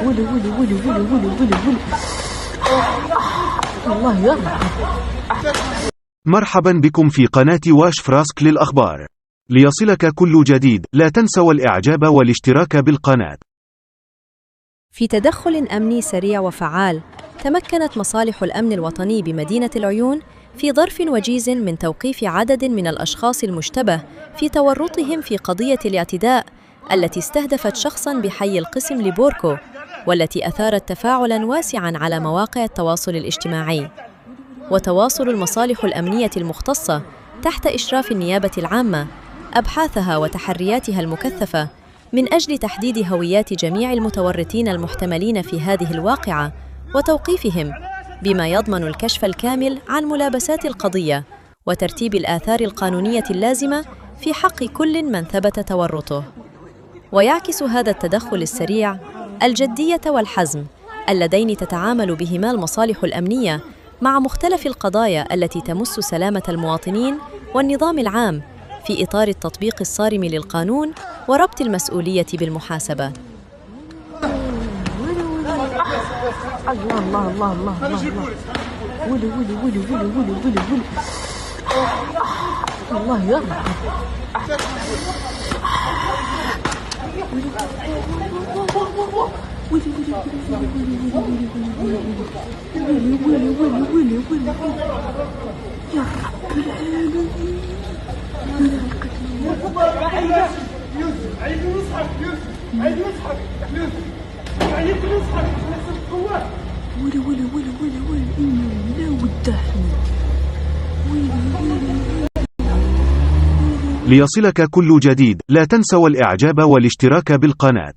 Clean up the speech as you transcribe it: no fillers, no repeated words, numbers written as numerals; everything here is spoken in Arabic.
ولي ولي ولي ولي ولي ولي ولي. والله يلا. مرحبا بكم في قناة واش فراسك للأخبار. ليصلك كل جديد، لا تنسوا الإعجاب والاشتراك بالقناة. في تدخل أمني سريع وفعال، تمكنت مصالح الأمن الوطني بمدينة العيون في ظرف وجيز من توقيف عدد من الأشخاص المشتبه في تورطهم في قضية الاعتداء التي استهدفت شخصاً بحي القسم لبوركو، والتي أثارت تفاعلاً واسعاً على مواقع التواصل الاجتماعي. وتواصل المصالح الأمنية المختصة تحت إشراف النيابة العامة أبحاثها وتحرياتها المكثفة من أجل تحديد هويات جميع المتورطين المحتملين في هذه الواقعة وتوقيفهم، بما يضمن الكشف الكامل عن ملابسات القضية وترتيب الآثار القانونية اللازمة في حق كل من ثبت تورطه. ويعكس هذا التدخل السريع الجدية والحزم اللذين تتعامل بهما المصالح الأمنية مع مختلف القضايا التي تمس سلامة المواطنين والنظام العام في إطار التطبيق الصارم للقانون وربط المسؤولية بالمحاسبة. الله الله الله الله الله. ولي ولي ولي ولي ولي ولي ولي. والله يلا. ولي ولي ولي ولي ولي. يا رب العالمين. عيد نصحك عيد نصحك عيد نصحك ولي ولي ولي ولي ولي إنه لا ودحني. ليصلك كل جديد، لا تنسوا الإعجاب والاشتراك بالقناة.